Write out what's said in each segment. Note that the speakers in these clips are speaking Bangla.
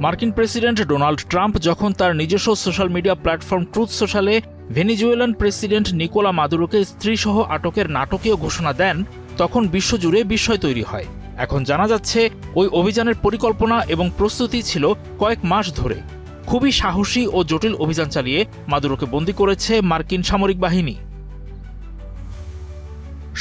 মার্কিন প্রেসিডেন্ট ডোনাল্ড ট্রাম্প যখন তার নিজস্ব সোশ্যাল মিডিয়া প্ল্যাটফর্ম ট্রুথ সোশ্যালে ভেনেজুয়েলান প্রেসিডেন্ট নিকোলা মাদুরোকে স্ত্রীসহ আটকের নাটকীয় ঘোষণা দেন, তখন বিশ্বজুড়ে বিস্ময় তৈরি হয়। এখন জানা যাচ্ছে ওই অভিযানের পরিকল্পনা এবং প্রস্তুতি ছিল কয়েক মাস ধরে। খুবই সাহসী ও জটিল অভিযান চালিয়ে মাদুরোকে বন্দী করেছে মার্কিন সামরিক বাহিনী।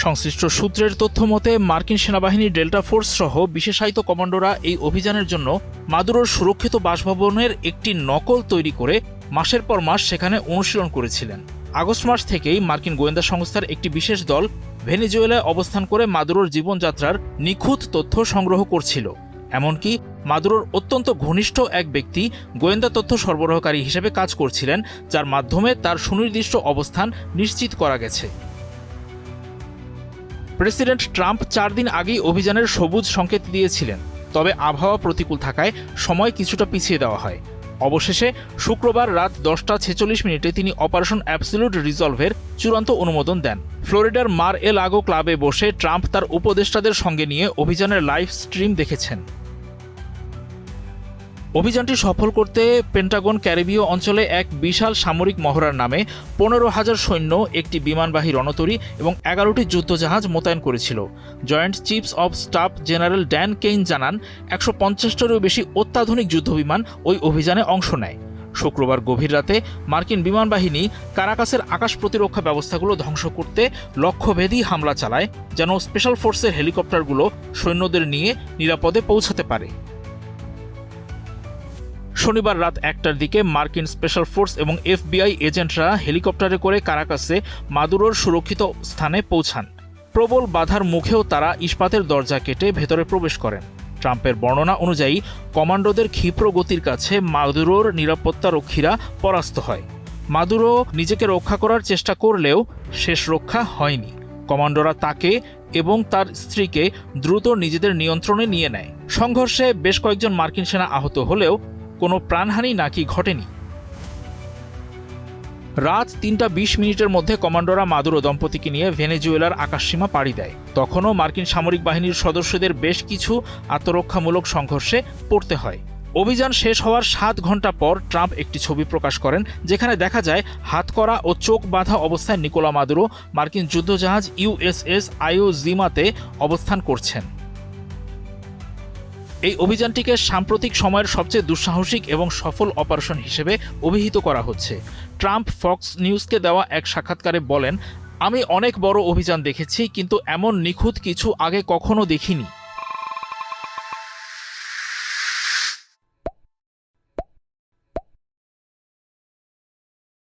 সংশ্লিষ্ট সূত্রের তথ্য মতে মার্কিন সেনাবাহিনীর ডেল্টা ফোর্স সহ বিশেষায়িত কমান্ডোরা এই অভিযানের জন্য মাদুরোর সুরক্ষিত বাসভবনের একটি নকল তৈরি করে মাসের পর মাস সেখানে অনুশীলন করেছিলেন। আগস্ট মাস থেকেই মার্কিন গোয়েন্দা সংস্থার একটি বিশেষ দল ভেনেজুয়েলায় অবস্থান করে মাদুরোর জীবনযাত্রার নিখুঁত তথ্য সংগ্রহ করছিল। এমনকি মাদুরোর অত্যন্ত ঘনিষ্ঠ এক ব্যক্তি গোয়েন্দা তথ্য সরবরাহকারী হিসেবে কাজ করছিলেন, যার মাধ্যমে তার সুনির্দিষ্ট অবস্থান নিশ্চিত করা গেছে। প্রেসিডেন্ট ট্রাম্প 4 দিন আগেই অভিযানের সবুজ সংকেত দিয়েছিলেন, তবে আবহাওয়া প্রতিকূল থাকায় সময় কিছুটা পিছিয়ে দেওয়া হয়। অবশেষে শুক্রবার রাত 10:46 তিনি অপারেশন অ্যাবসলিউট রিজলভের চূড়ান্ত অনুমোদন দেন। ফ্লোরিডার মার এ লাগো ক্লাবে বসে ট্রাম্প তার উপদেষ্টাদের সঙ্গে নিয়ে অভিযানের লাইভ স্ট্রিম দেখেছেন। অভিযানটি সফল করতে পেন্টাগন ক্যারিবীয় অঞ্চলে এক বিশাল সামরিক মহড়ার নামে 15,000 সৈন্য, একটি বিমানবাহী রণতরী এবং 11টি যুদ্ধজাহাজ মোতায়েন করেছিল। Joint chiefs of staff general Dan Kane জানান, 150টারও বেশি অত্যাধুনিক যুদ্ধবিমান ওই অভিযানে অংশ নেয়। শুক্রবার গভীর রাতে মার্কিন বিমান বাহিনী কারাকাসের আকাশ প্রতিরক্ষা ব্যবস্থাগুলো ধ্বংস করতে লক্ষ্যভেদী হামলা চালায়, যেন স্পেশাল ফোর্সের হেলিকপ্টারগুলো সৈন্যদের নিয়ে নিরাপদে পৌঁছাতে পারে। শনিবার রাত 1টার দিকে মার্কিন স্পেশাল ফোর্স এবং FBI এজেন্টরা হেলিকপ্টারে করে কারাকাসে মাদুরোর সুরক্ষিত স্থানে পৌঁছান। প্রবল বাধার মুখেও তারা ইস্পাতের দরজা কেটে ভেতরে প্রবেশ করেন। ট্রাম্পের বর্ণনা অনুযায়ী কমান্ডোদের ক্ষিপ্র গতির কাছে মাদুরোর নিরাপত্তা রক্ষীরা পরাস্ত হয়। মাদুরো নিজেকে রক্ষা করার চেষ্টা করলেও শেষ রক্ষা হয়নি। কমান্ডোরা তাকে এবং তার স্ত্রীকে দ্রুত নিজেদের নিয়ন্ত্রণে নিয়ে নেয়। সংঘর্ষে বেশ কয়েকজন মার্কিন সেনা আহত হলেও কোনো প্রাণহানি নাকি ঘটেনি। রাত 3:20 মধ্যে কমান্ডোরা মাদুরো দম্পতিকে নিয়ে ভেনেজুয়েলার আকাশসীমা পাড়ি দেয়। তখনও মার্কিন সামরিক বাহিনীর সদস্যদের বেশ কিছু আত্মরক্ষামূলক সংঘর্ষে পড়তে হয়। অভিযান শেষ হওয়ার 7 ঘন্টা পর ট্রাম্প একটি ছবি প্রকাশ করেন, যেখানে দেখা যায় হাতকড়া ও চোখ বাঁধা অবস্থায় নিকোলা মাদুরো মার্কিন যুদ্ধজাহাজ USS আইও জিমাতে অবস্থান করছেন। এই অভিযানটিকে সাম্প্রতিক সময়ের সবচেয়ে দুঃসাহসিক এবং সফল অপারেশন হিসেবে অভিহিত করা হচ্ছে। ট্রাম্প ফক্স নিউজকে দেওয়া এক সাক্ষাৎকারে বলেন, আমি অনেক বড় অভিযান দেখেছি, কিন্তু এমন নিখুঁত কিছু আগে কখনো দেখিনি।